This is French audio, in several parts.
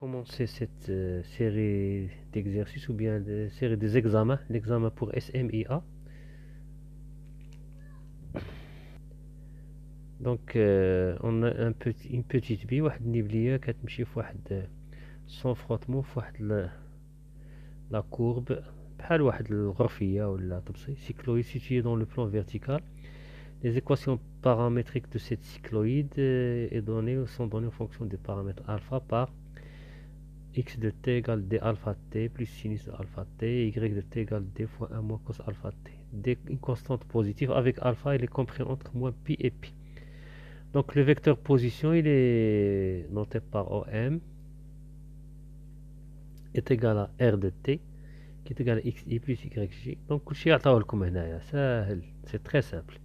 Commencer cette série d'exercices ou bien série des examens, l'examen pour SMIA. Donc on a une petite bille واحد النبلية كتمشي في واحد sans frottement في واحد la courbe بحال واحد الغرفية ولا طبسي cycloïde situé dans le plan vertical. Les équations paramétriques de cette cycloïde sont données en fonction des paramètres alpha par x de t égale d alpha t plus sinus de alpha t, y de t égale d fois 1 moins cos alpha t. D, une constante positive avec alpha, il est compris entre moins pi et pi. Donc le vecteur position, il est noté par OM, est égal à R de t, qui est égal à xi plus yj. Donc c'est très simple.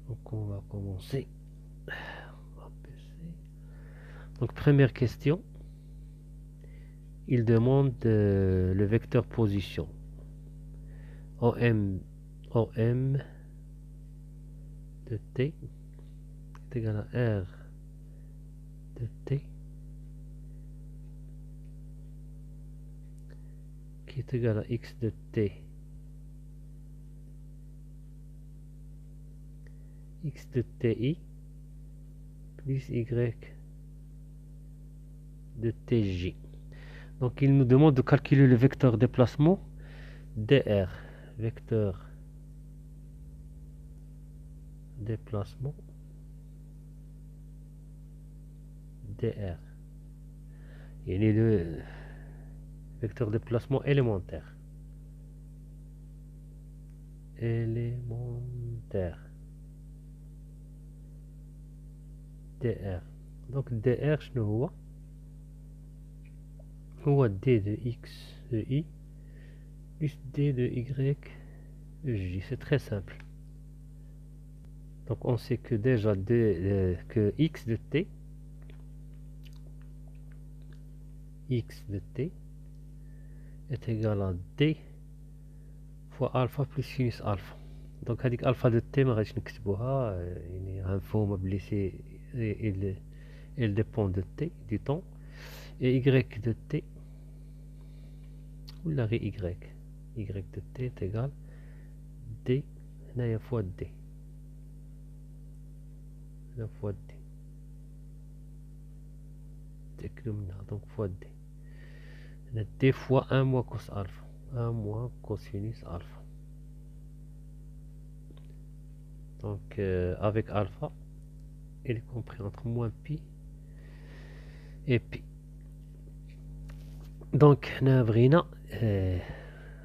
Donc on va commencer. Donc première question, il demande le vecteur position. OM de t est égal à R de t qui est égal à x de t x de ti plus y de tj. Donc il nous demande de calculer le vecteur déplacement dr, vecteur déplacement dr. Il est le vecteur déplacement élémentaire. dr. Donc dr شنو هو d de x de i plus d de y de j. C'est très simple. Donc on sait que déjà que x de t est égal à d fois alpha plus sinus alpha. Donc هذيك alpha de t ما غاديش نكتبوها يعني غنفهمها بلي سي elle dépend de t, du temps, et y de t ou la y de t est égal d هنايا fois d fois d تأكدوا منها. Donc fois d هنا d fois 1 moins cos alpha, 1 moins cosinus alpha. Donc avec alpha il est compris entre moins pi et pi. Donc هنا بغينا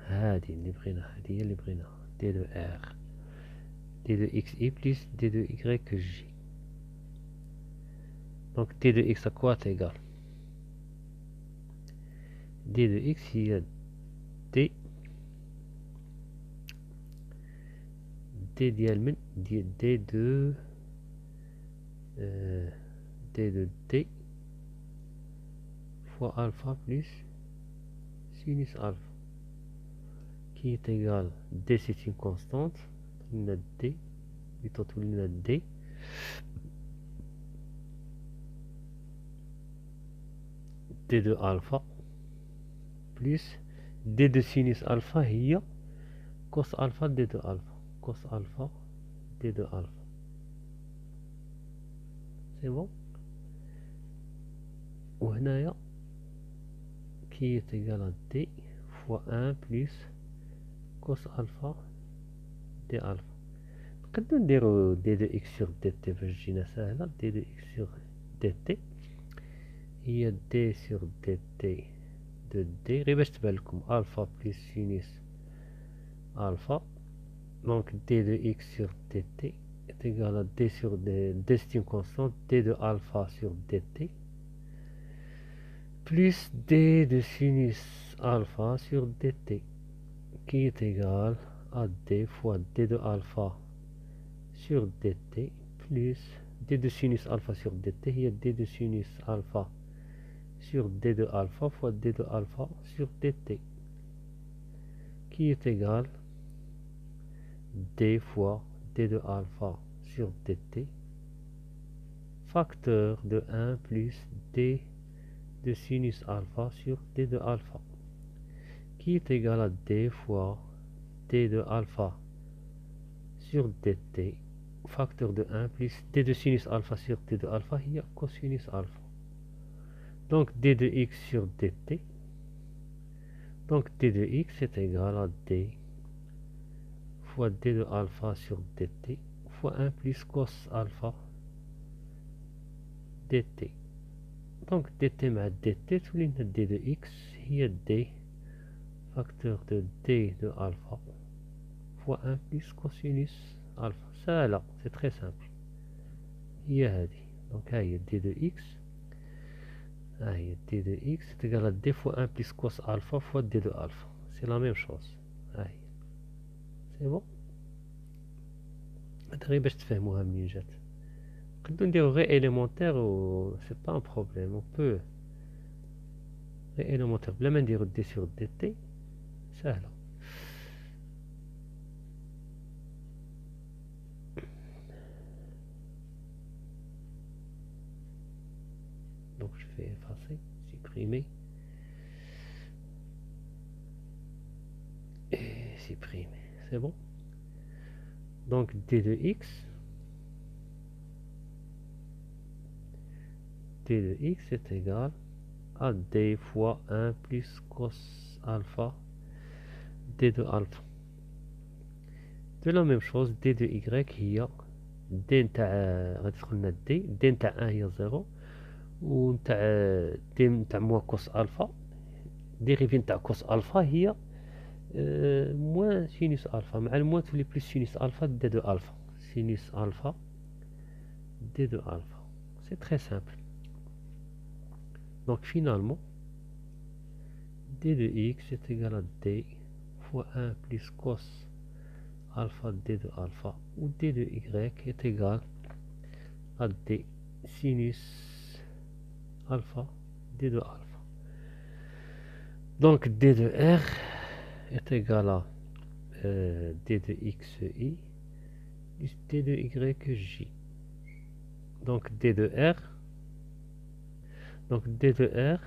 هذه اللي بغينا d de r d de xi plus d de yj. Donc d de x à quoi est égal? d de x il y a d ديال من ديال d de d fois alpha plus sinus alpha qui est égal d, c'est une constante, on a d plutôt on a d de alpha plus d de sinus alpha هي cos alpha d de alpha, cos alpha d de alpha. C'est bon. وهنايا qui est égal à d fois 1 plus cos alpha d alpha. نقدروا نديرو d de x sur dt باش تجينا ساهلة. d de x sur dt هي d sur dt de d غير باش تبان لكم alpha plus sinus alpha. Donc d de x sur dt est égal à d sur d c'est une constante, d de alpha sur dt plus d de sinus alpha sur dt qui est égal à d fois d de alpha sur dt plus d de sinus alpha sur dt هي d de sinus alpha sur d de alpha fois d de alpha sur dt qui est égal d fois d d de alpha sur dt, facteur de 1 plus d de sinus alpha sur d de alpha, qui est égal à d fois d de alpha sur dt, facteur de 1 plus d de sinus alpha sur d de alpha هي cosinus alpha. Donc d de x sur dt, donc d de x est égal à d fois d de alpha sur dt fois 1 plus cos alpha dt. Donc dt مع dt تولي لنا d de x هي d facteur de d de alpha fois 1 plus cosinus alpha. Ça là, c'est très simple. هي هذه. Donc هي d de x, هي d de x est égal à d fois 1 plus cos alpha fois d de alpha. C'est la même chose. هي. C'est bon. هذا غير باش تفهموها منين جات. نقدروا نديرو غير élémentaire و c'est pas un problème. On peut غير élémentaire بلا ما نديرو d sur dt. سهلة. Donc je vais effacer, supprimer et supprimer. C'est bon. Donc d de x, est égal à d fois 1 plus cos alpha d de alpha. De la même chose d de y هي d نتاع غادي تدخل لنا d نتاع 1 هي 0 و نتاع d نتاع موان كوس الفا ديريفي نتاع كوس الفا هي موان سينوس الفا مع الموان تولي بلس سينوس الفا d de alpha. Sinus alpha d de alpha. C'est très simple. Donc finalement d de x est égal à d fois 1 plus cos alpha d de alpha, où d de y est égal à d sinus alpha d de alpha. Donc d de r est égal à d de xi plus d de yj. Donc d de r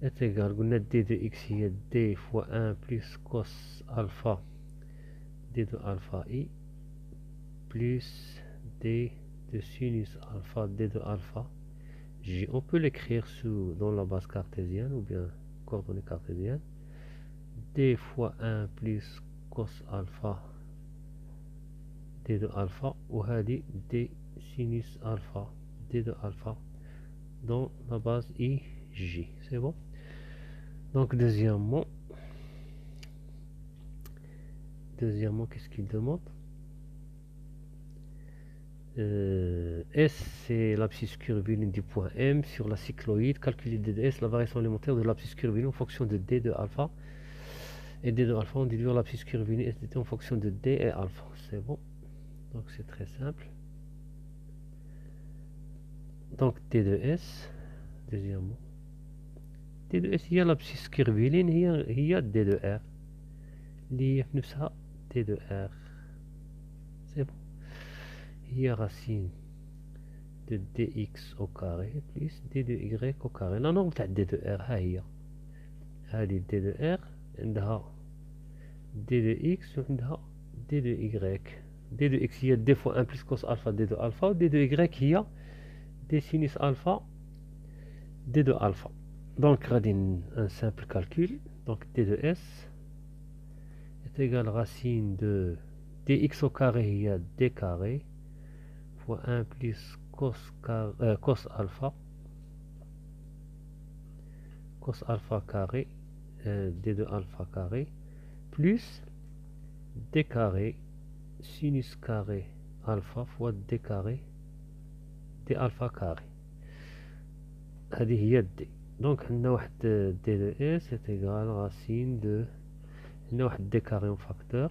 est égal à d de x هي d fois 1 plus cos alpha d de alpha i plus d de sinus alpha d de alpha j. On peut l'écrire dans la base cartésienne ou bien coordonnées cartésiennes. D fois 1 plus cos alpha d de alpha ou هذه d sinus alpha d de alpha dans la base i j. C'est bon. Donc deuxièmement, qu'est-ce qu'il demande? S c'est l'abscisse curviligne du point M sur la cycloïde. Calculer d de S, la variation élémentaire de l'abscisse curviligne en fonction de d de alpha. Et d de alpha, on déduit l'abscisse curviligne SDT en fonction de d et alpha. C'est bon. Donc c'est très simple. Donc d de S, deuxièmement. d de S هي l'abscisse curviligne هي d de R. اللي هي في نفسها d de R. C'est bon. هي racine de dx au carré plus d de y au carré. La norme تاع d de r ها هي. هذه d de r عندها d de x وعندها d de y. d de x هي d fois 1 plus cos alpha d de alpha و d de y هي d sinus alpha d de alpha. Donc غادي un simple calcul. Donc d de s est égal à racine de dx au carré هي d carré fois 1 plus cos alpha carré d de alpha carré plus d carré sinus carré alpha fois d carré d alpha carré. هذه هي d. Donc عندنا واحد d de s est égal racine de عندنا واحد d carré en facteur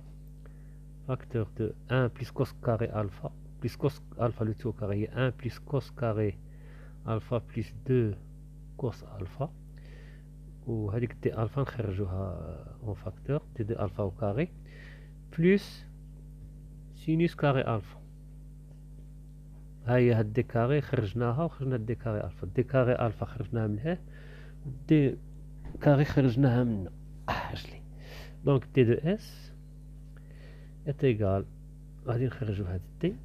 de 1 plus cos carré alpha plus cos alpha le tout au carré 1 plus cos carré alpha plus 2 cos alpha وهذيك d alpha نخرجوها en facteur d de alpha au carré plus سينوس كاري الفا. هاهي هاد دي كاري خرجناها وخرجنا دي كاري الفا. دي كاري الفا خرجناها من هنا، دي كاري خرجناها منا. اجلي دونك دي دو اس est égal، غادي نخرجو هاد دي،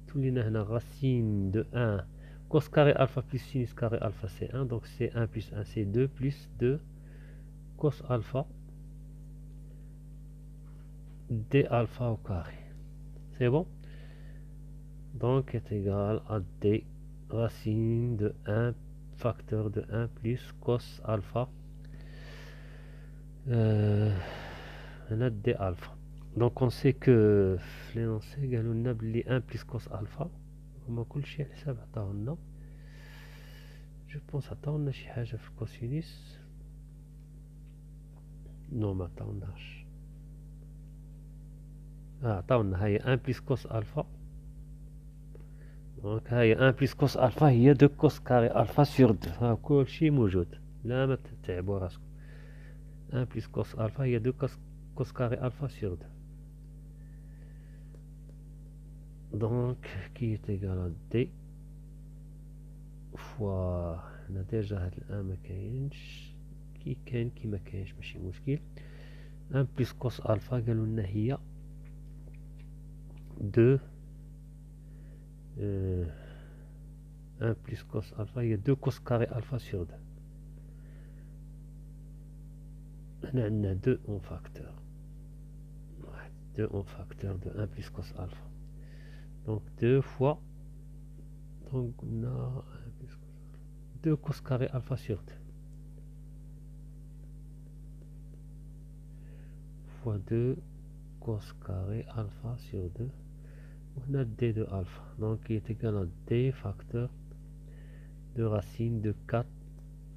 تولينا هنا racine de 1 cos carré alpha plus sinus carré alpha c'est 1, donc c'est 1 plus 1 c'est 2 plus 2 cos alpha d alpha au carré. C'est bon? Donc est égal à d racine de 1 facteur de 1 plus cos alpha d alpha. Donc on sait que l'énoncé قالوا لنا بلي 1 plus cos alpha هما كلشي على حساب عطاولنا. جو بونس عطاولنا شي حاجة في الكوسينيس، نو ما عطاولناش. عطاولنا هاي 1 plus cos alpha، دونك هاي 1 plus cos alpha هي 2 cos carré alpha sur 2. ها كلشي موجود، لا ما تتعبوا راسكم. 1 plus cos alpha هي 2 cos carré alpha sur 2. Donc qui est égal à d fois، هنا ديجا هاد الان مكاينش، كي كاين كي مكاينش ماشي مشكل. 1 plus cos alpha قالوا لنا هي 2 1 plus cos alpha هي 2 cos carré alpha sur 2. هنا عندنا 2 en facteur، 2 en facteur de 1 plus cos alpha. Donc 2 fois, donc on a 2 cos carré alpha sur 2 fois 2 cos carré alpha sur 2. On a d de alpha, donc il est égal à d facteur de racine de 4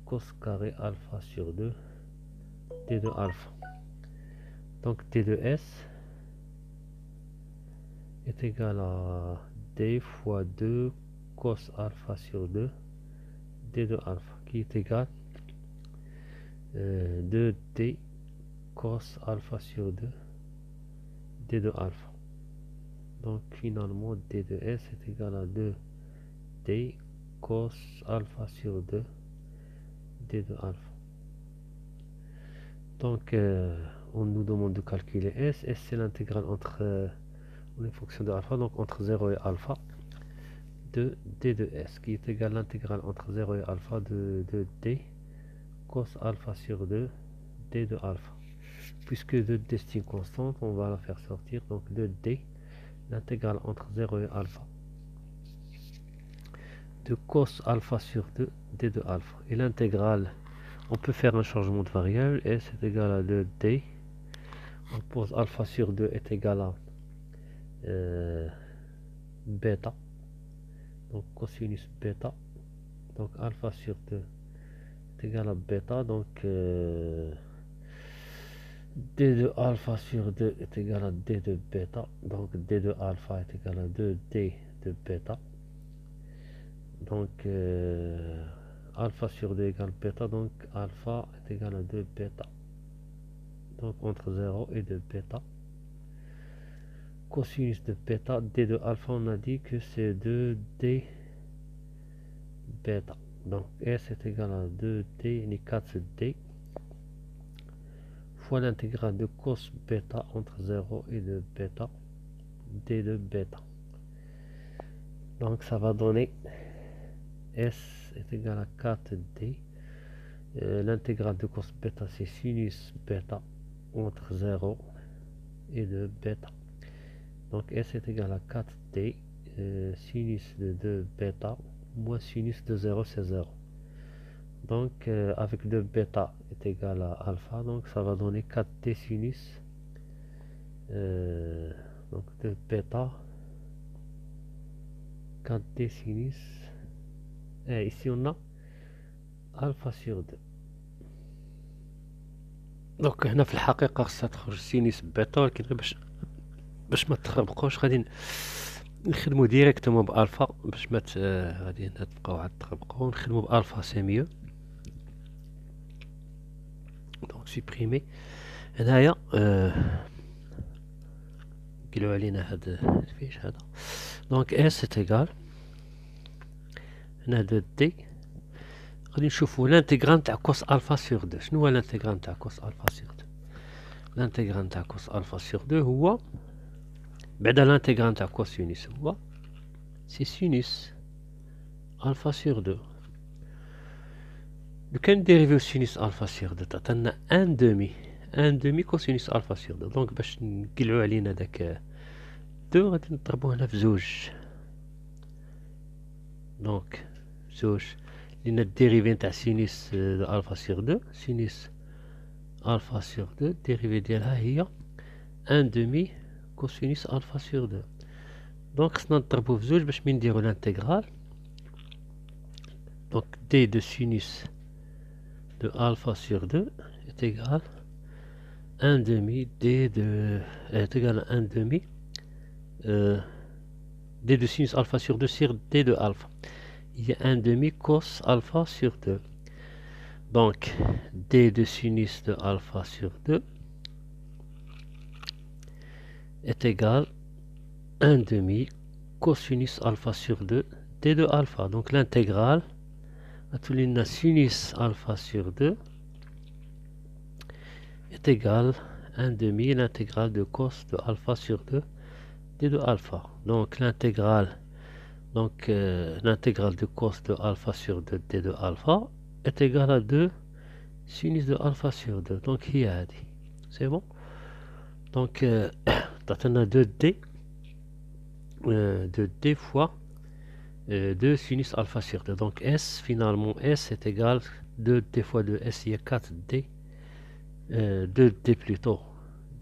cos carré alpha sur 2 d de alpha. Donc d de s est égal à d fois 2 cos alpha sur 2 d de alpha, qui est égal 2d cos alpha sur 2 d de alpha. Donc finalement d de s est égal à 2d cos alpha sur 2 d de alpha. Donc on nous demande de calculer s. S c'est l'intégrale entre les fonctions de alpha, donc entre 0 et alpha de d de s, qui est égal à l'intégrale entre 0 et alpha de d cos alpha sur 2 d de alpha. Puisque 2d c'est une constante, on va la faire sortir, donc 2d, l'intégrale entre 0 et alpha de cos alpha sur 2 d de alpha. Et l'intégrale, on peut faire un changement de variable, s est égal à 2d, on pose alpha sur 2 est égal à bêta, donc cosinus bêta, donc alpha sur 2 est égal à bêta, donc d de alpha sur 2 est égal à d de bêta, donc d de alpha est égal à 2d de bêta, donc alpha sur 2 égale bêta, donc alpha est égal à 2 bêta, donc entre 0 et 2 bêta. Cosinus de bêta, d de alpha, on a dit que c'est 2d bêta, donc s est égal à 2d, les 4 c'est d, fois l'intégrale de cos bêta entre 0 et 2 bêta, d de bêta. Donc ça va donner s est égal à 4d, l'intégrale de cos bêta c'est sinus bêta entre 0 et 2 bêta. Donc s est égal à 4d, sinus de 2 bêta moins sinus de 0 c'est 0. Donc avec 2 bêta est égal à alpha, donc ça va donner 4d sinus, donc 2 bêta, 4d sinus, et ici on a alpha sur 2. Donc هنا في الحقيقة خصها تخرج سينوس بيتا، ولكن غير باش ما تخربقوش غادي نخدمو ديريكتومون بالفا، باش ما غادي تبقاو عاد تخربقو، نخدمو بالفا سي ميو. دونك سوبريمي هنايا نقلو علينا هاد الفيش هذا. دونك اس est égal هنا دو دي. غادي نشوفو لانتيغرال تاع كوس الفا سور دو. شنو هو لانتيغرال تاع كوس الفا سور دو؟ لانتيغرال تاع كوس الفا سور دو هو بعدا لانتيغرال تاع كوسينوس هو سي سينوس الفا سور دو. لو كان نديريفيو سينوس الفا سور دو تعطينا ان دومي كوسينوس الفا سور دو. دونك باش نقلعو علينا داك دو غادي نضربو هنا في زوج. دونك زوج لأن الديريفي نتاع سينوس دو الفا سور دو، سينوس الفا سور دو الديريفي ديالها هي ان دومي كوسينوس الفا سور دو. دونك خصنا نضربو في زوج باش من نديرو لانتيغرال. دونك دي دو سينوس دو الفا سور دو est égal un demi d de est égal à un demi d de sinus alpha sur 2 sur d de alpha. Il y a un demi cos alpha sur 2. Donc d de sinus de alpha sur 2 est égal à un demi cosinus alpha sur 2 d de alpha. Donc l'intégrale à sinus alpha sur 2 est égal à un demi l'intégrale de cos de alpha sur 2 d de alpha. Donc l'intégrale de cos de alpha sur 2 d de alpha est égale à 2 sinus de alpha sur 2. Donc هي هذه. C'est bon. Donc on a 2d fois 2 sinus alpha sur 2. Donc S finalement S est égal 2d fois 2S il y a 4d 2d plutôt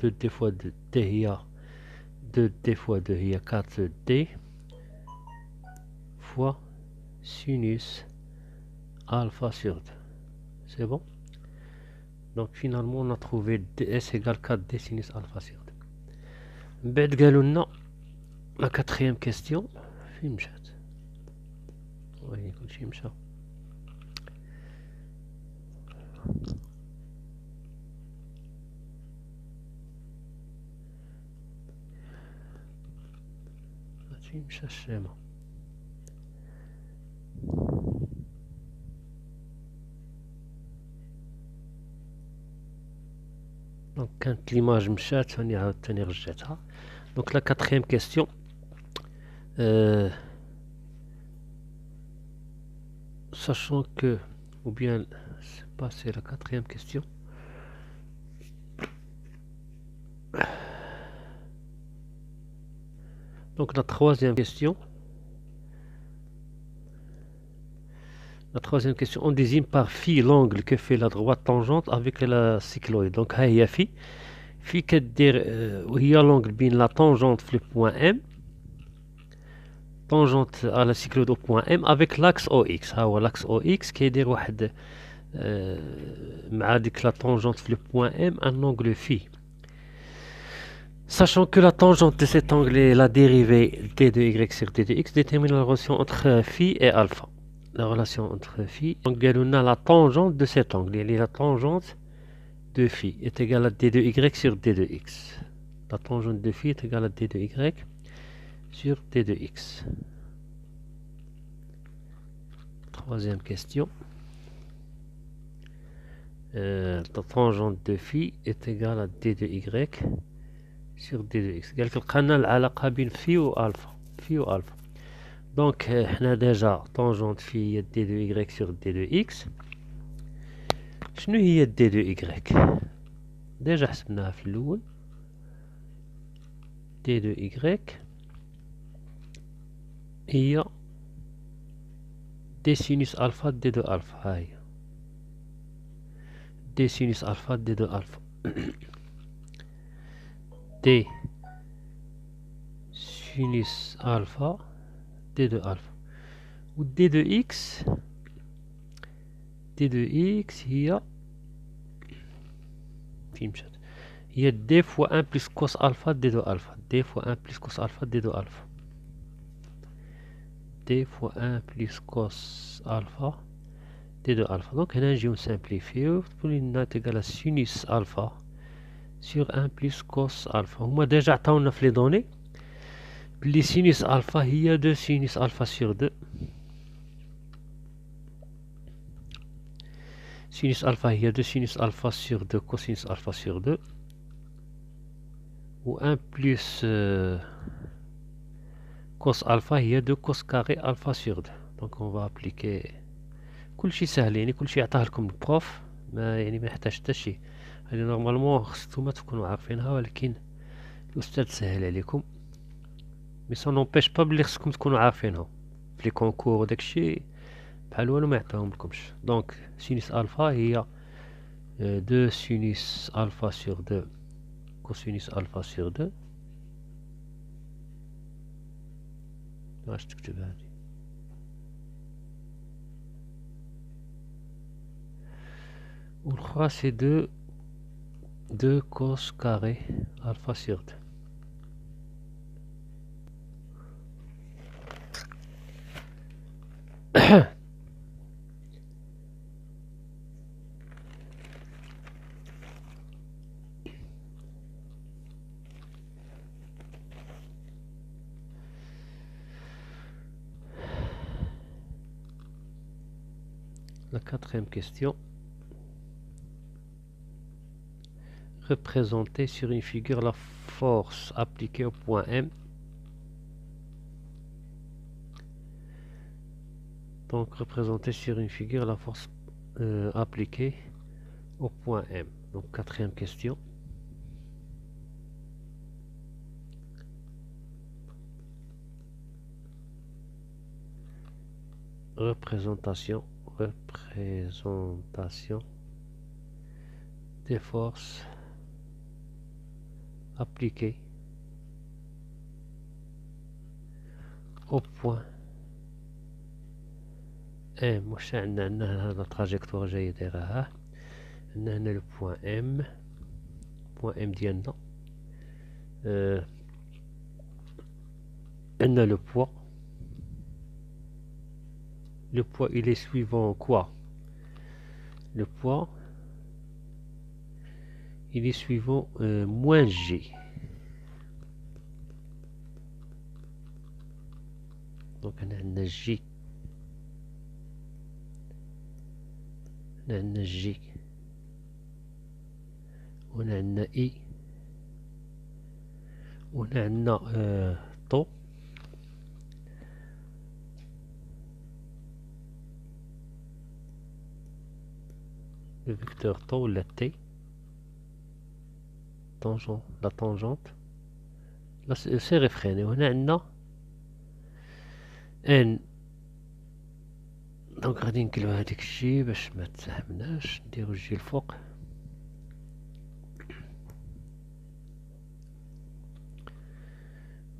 2d fois 2d il y a 2d fois 2 il y a 4d fois sinus alpha sur 2. C'est bon. Donc finalement on a trouvé ds égale 4d sinus alpha sur 2. بعد قالوا لنا la quatrième question فين مشات؟ وين كلشي مشى. فين مشى الشيما؟ دونك كانت ليماج مشات ثاني عاوتاني رجعتها. دونك لا كاتريام كيستيون sachant que ou bien c'est pas c'est la quatrième question. Donc la troisième question. La troisième question, on désigne par phi l'angle que fait la droite tangente avec la cycloïde. Donc ها هي phi كدير وهي l'angle بين la tangente في le point M, tangente à la cycloïde au point M avec l'axe OX. ها هو l'axe OX كيدير واحد مع ديك la tangente في le point M un angle phi. Sachant que la tangente de cet angle est la dérivée d de y sur d de x détermine la relation entre phi et alpha. La relation entre phi, donc la tangente de cet angle, la tangente de phi est égale à d de y sur d de x. La tangente de phi est égale à d de y sur d de x. Troisième question. La tangente de phi est égale à d de y sur d de x. قالك لقينا العلاقة بين phi و alpha. Donc حنا ديجا tangente phi هي d de y sur d de x. شنو هي d de y؟ ديجا حسبناها في الأول. d de y هي d sinus alpha d de alpha. ها هي d sinus alpha d de alpha. d sinus alpha d de alpha. و d de x هي فين مشات؟ هي d fois 1 plus cos alpha d de alpha. d fois 1 plus cos alpha d de alpha. d fois 1 plus cos alpha d de alpha. Donc هنا نجيو نسامبليفيو تولي لنا تيغال sinus alpha sur 1 plus cos alpha. هما déjà عطاونا في les données بلي sinus alpha هي 2 sinus alpha sur 2. Sinus alpha هي 2 sinus alpha sur 2 cosinus alpha sur 2. Ou 1 plus cos alpha هي 2 cos carré alpha sur 2. Donc on va appliquer كل شيء سهل، يعني كل شيء عطاه لكم البروف، ما يعني ما يحتاج حتى شيء. هذه نورمالمون خصكم تكونوا عارفينها، ولكن الأستاذ سهل عليكم. مي سون نومبيش با بلي خصكم تكونوا عارفينهم في لي كونكور وداكشي بحال والو ما يعطيهم لكمش. دونك سينوس الفا هي 2 سينوس الفا سور 2 كوسينوس الفا سور 2. واش تكتب هادي؟ والأخرى سي 2 cos carré alpha sur 2. La quatrième question. Représenter sur une figure la force appliquée au point M. Donc représenter sur une figure la force appliquée au point M. Donc quatrième question. Représentation des forces appliquées au point M. واش عندنا هذا التراجيكتوار جاي دايرها، عندنا هنا لو بوان ام ديالنا، عندنا لو poids. Le poids, il est suivant quoi? Le poids, il est suivant moins G. Donc on a G. On a G. On a I. On a taux. Le vecteur taux, la T, la tangente, là c'est réfréné. On a N. Donc غادي نكتبو هاديك الشي باش ما تزحمناش، نديرو الجي الفوق.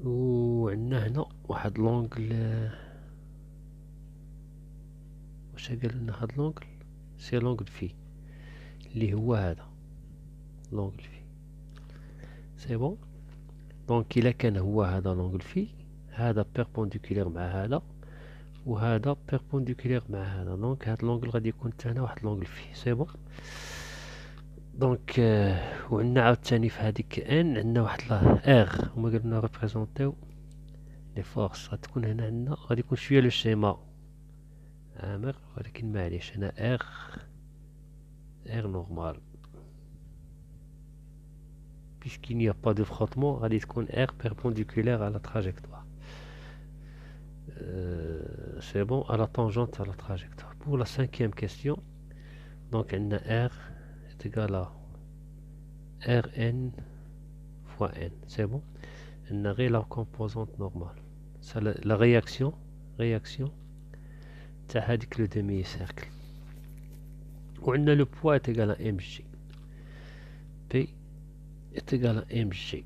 وعندنا هنا واحد لونغل، واش قال لنا هاد لونغل؟ سي لونغل في اللي هو هذا لونغل في. سي بون. دونك الا كان هو هذا لونغل في، هذا بيربونديكولير مع هذا، وهذا بيربونديكولير مع هذا، دونك هاد لونغل غادي يكون حتى هنا واحد لونغل في. سي بون. دونك وعندنا عاوتاني في هذيك ان عندنا واحد لا ار، هما قالوا لنا ريبريزونتيو لي فورس. غتكون هنا عندنا غادي يكون شويه لو سيما عامر، ولكن معليش هنا R normal. Puisqu'il n'y a pas de frottement, غادي تكون R perpendiculaire à la trajectoire. C'est bon, à la tangente à la trajectoire. Pour la cinquième question, donc R est égal à Rn fois N. C'est bon. On a la composante normale. C'est la réaction تاع هذيك le demi-cercle. وعندنا le poids est égal à mg. P est égal à mg.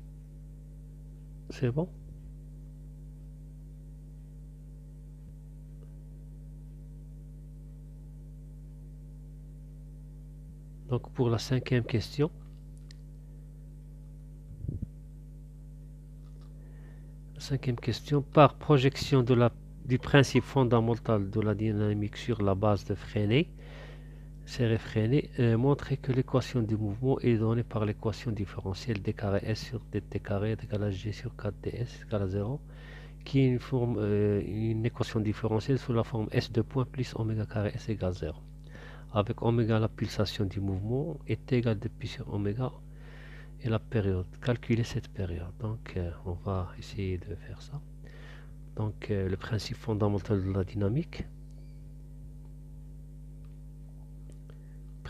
C'est bon. Donc pour la cinquième question, par projection du principe fondamental de la dynamique sur la base de Freinet, c'est réfréné. Montrer que l'équation du mouvement est donnée par l'équation différentielle d carré s sur dt carré égale à g sur 4ds égale à 0, qui est une équation différentielle sous la forme s de point plus oméga carré s égale 0, avec oméga la pulsation du mouvement est égale de pi sur oméga et la période. Calculer cette période. Donc on va essayer de faire ça. Donc le principe fondamental de la dynamique.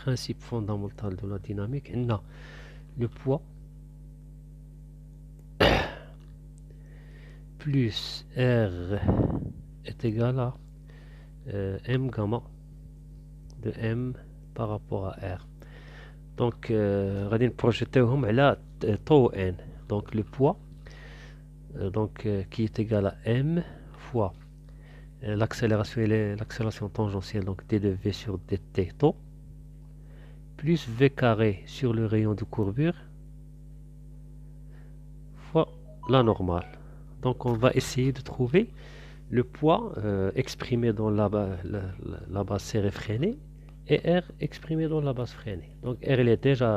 Principe fondamental de la dynamique, on a le poids plus R est égal à M gamma de M par rapport à R. Donc غادي نبروجيتيوهم على tau n. Donc le poids qui est égal à M fois l'accélération tangentielle, donc d de V sur dt tau, plus V carré sur le rayon de courbure fois la normale. Donc on va essayer de trouver le poids exprimé dans la base serrée freinée et R exprimé dans la base freinée. Donc R il est déjà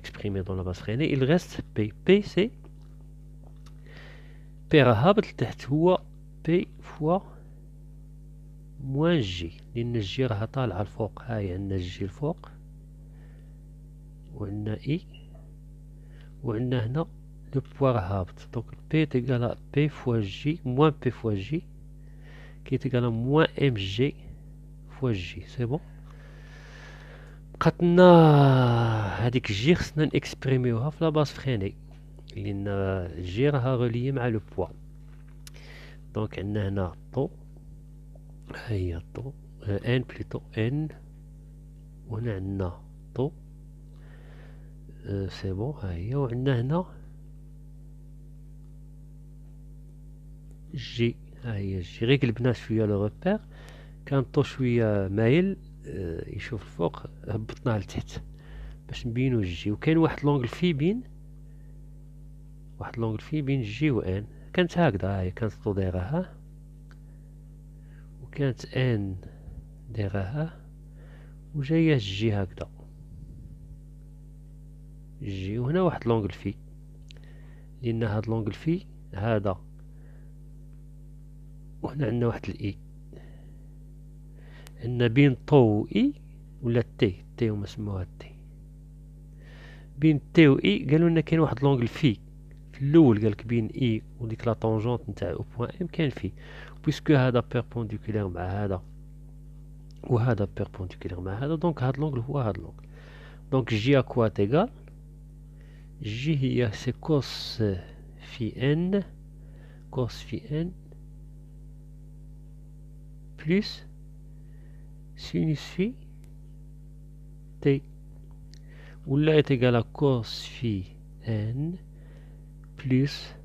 exprimé dans la base freinée. Il reste P. P c'est P هابط لتحت هو P fois moins G، لأن الجي راها طالعة الفوق. هاي عندنا الجي الفوق وعندنا إي وعندنا هنا لو بوا راه هابط. دونك P est égal à P fois J moins P fois J qui est égal à moins mg fois J. C'est bon. بقاتلنا هاديك الجي خصنا نكسبريميوها في لاباز فريني لأن الجي راها غوليي مع لو بوا. دونك عندنا هنا طو، هي طو ان بليتو ان، وهنا عندنا طو سي بون ها هي، وعندنا هنا جي ها هي الجي. غير قلبنا شويه لو روبير، كان طو شويه مايل يشوف الفوق، هبطناه لتحت باش نبينو الجي. وكاين واحد لونغل في بين جي و ان، كانت هكذا. هاهي كانت طو دايرها وكانت ان دايرها وجايه الجي هكذا جي، وهنا واحد لونغل في، لان هاد لونغل في هذا، وهنا عندنا واحد الاي. عندنا بين طو و اي ولا تي هما سموها تي، بين تي و اي قالوا لنا كاين واحد لونغل في الاول، قالك بين اي وديك لا طونجونت نتاع او بوين ام كاين في، بويسكو هذا بيربونديكولير مع هذا وهذا بيربونديكولير مع هذا، دونك هاد لونغل هو هاد لونغل. دونك جي اكوا تيغال جي هي سي كوس في ان، كوس في ان بلس سينوس في تي، ولا تيغال كوس في ان بلس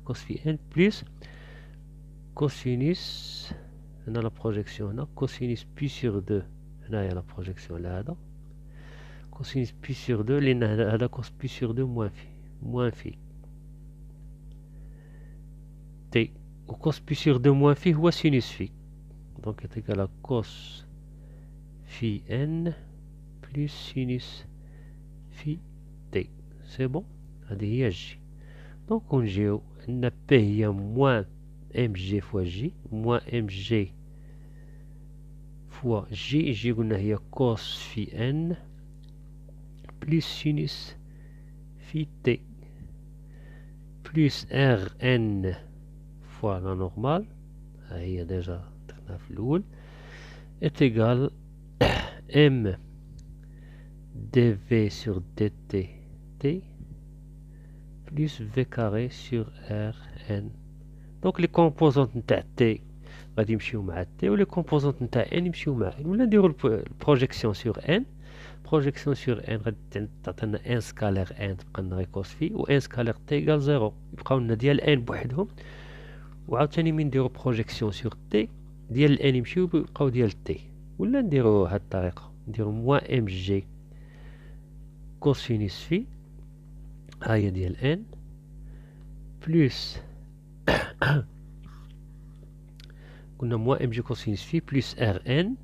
كوس في ان بلس كوسينوس، هنا لا بروجيكسيون هنا كوسينوس بي سور دو، هنايا لا بروجيكسيون لهذا كوسينوس بي سور دو، لأن هذا كوس بي سور دو موان في تي، وكوس بي سور دو موان في هو سينوس في. دونك تيغال كوس في ان بلس سينوس في تي. سي بون، هذه هي الجي. دونك نجيو عندنا بي هي موان ام جي فوا جي، موان ام جي فوا جي. جي قلنا هي كوس في ان بلس سينوس في تي بلس ار ان فوا لا نورمال، ها هي ديجا درناها في الأول، est égal m dv sur dt t plus v carré sur r n. دونك لي كومبوزونت نتاع تي غادي يمشيو مع تي، ولي كومبوزونت نتاع ان يمشيو مع ان، ولا نديرو البروجيكسيون سور ان. بروجيكسيون سور ان غادي تعطينا ان سكالير ان تبقى لنا غير كوس في، و ان سكالير تي ايكال زيرو، يبقاو لنا ديال ان بوحدهم. وعاوتاني من نديرو بروجيكسيون سور تي ديال الان يمشيو يبقاو ديال تي، ولا نديرو هاد الطريقة، نديرو موان ام جي كوسينوس في، هاهي ديال ان بلس قلنا moins mg cosinus phi plus rn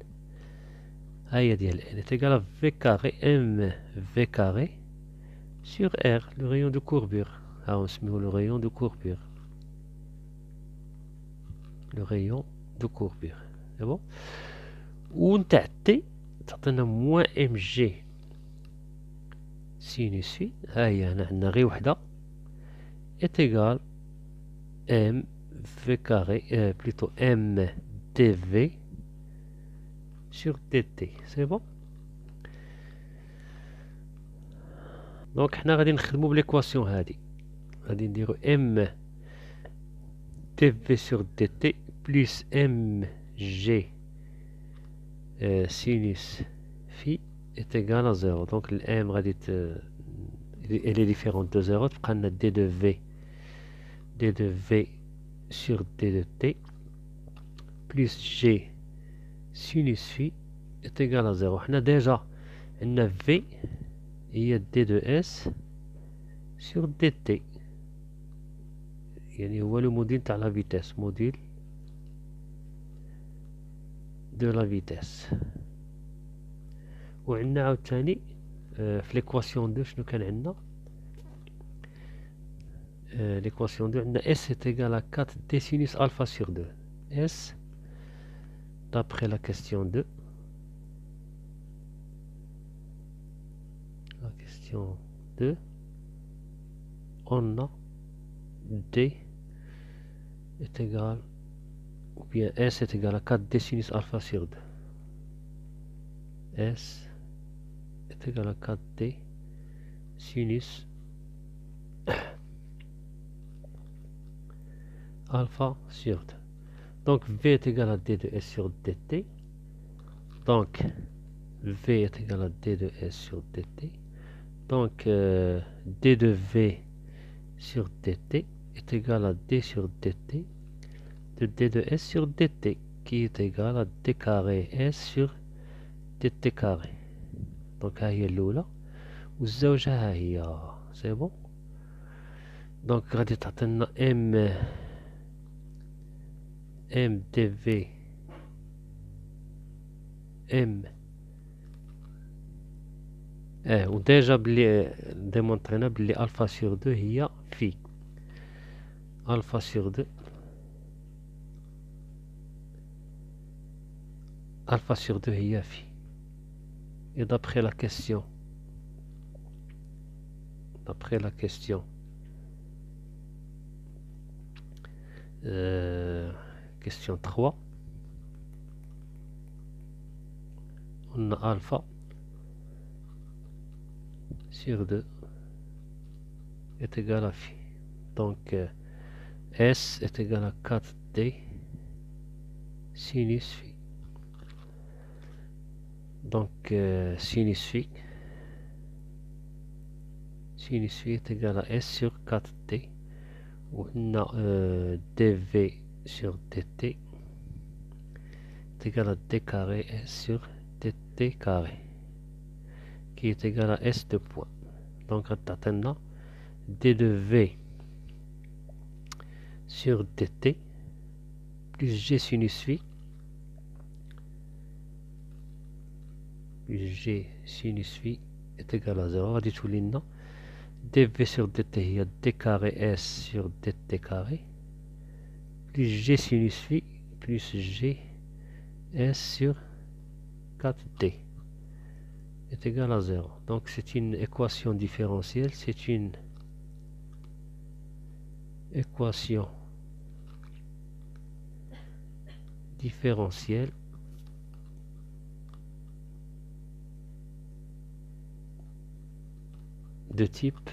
هي ديال n est égal à v carré mv carré sur r, le rayon de courbure. On se met le rayon de courbure. Le rayon de courbure. C'est bon. Ou on t'a تعطينا moins mg sinus phi. هاي عندنا غير وحدة est égal m v carré plutôt m dv sur dt. C'est bon. دونك حنا غادي نخدمو بليكواسيون هادي، غادي نديرو ام دي في سور دي تي بلس ام جي سينوس في est égal à 0. دونك الام غادي elle est différente de 0، تبقى لنا دي دو في sur دي دو تي بلس جي سينوس في est égal à 0. حنا ديجا عندنا في هي دي دو اس سور دي تي، يعني هو لو موديل تاع لا فيتاس، موديل دو لا فيتاس. وعندنا عاوتاني في ليكواسيون دو شنو كان عندنا؟ ليكواسيون دو عندنا اس est égal à 4 d sinus alpha sur 2. S d'après la question 2. La question 2, on a D est égal, ou bien S est égal à 4 d sinus alpha sur 2. S est égal à 4 d sinus alpha sur 2. Donc V est égal à D de S sur dt. Donc V est égal à D de S sur dt. Donc d de v sur dt est égal à d sur dt de d de s sur dt, qui est égal à d carré s sur dt carré. Donc ها هي الأولى والزوجة ها هي. سي بون. دونك غادي تعطينا ام دي في ام وديجا بلي ديمونطرينا بلي الفا سور دو هي في الفا سور دو، الفا سور دو هي في. Et d'après la question question 3, on a alpha sur 2 est égal à phi. Donc S est égal à 4D sinus phi. Donc sinus phi est égal à S sur 4D. On a dV sur dt est égal à d carré S sur dt carré, qui est égal à S de point. Donc maintenant d de v sur dt plus g sinus phi est égal à 0. غادي تولي لنا dv sur dt هي d carré s sur dt carré plus g sinus phi plus g s sur 4d est égal à 0. Donc c'est une équation différentielle, c'est une équation différentielle de type,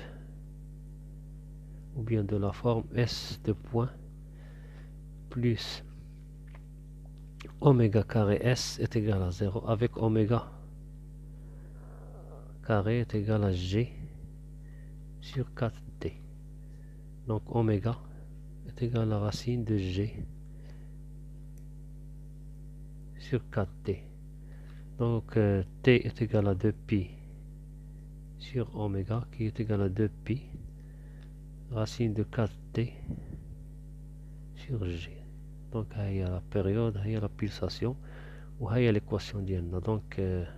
ou bien de la forme S de point plus oméga carré S est égal à 0 avec oméga carré est égal à G sur 4D. Donc oméga est égal à la racine de G sur 4D. Donc T est égal à 2pi sur oméga, qui est égal à 2pi racine de 4D sur G. دونك ها هي لا بيريود، ها هي لا بيلساسيون، وها هي l'équation ديالنا. دونك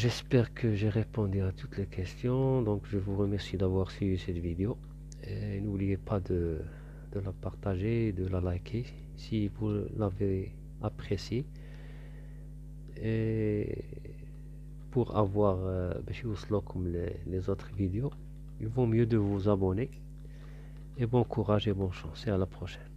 j'espère que j'ai répondu à toutes les questions. Donc je vous remercie d'avoir suivi cette vidéo. Et n'oubliez pas de la partager, de la liker si vous l'avez apprécié. Et pour avoir comme les autres vidéos, il vaut mieux de vous abonner. Et bon courage et bonne chance et à la prochaine.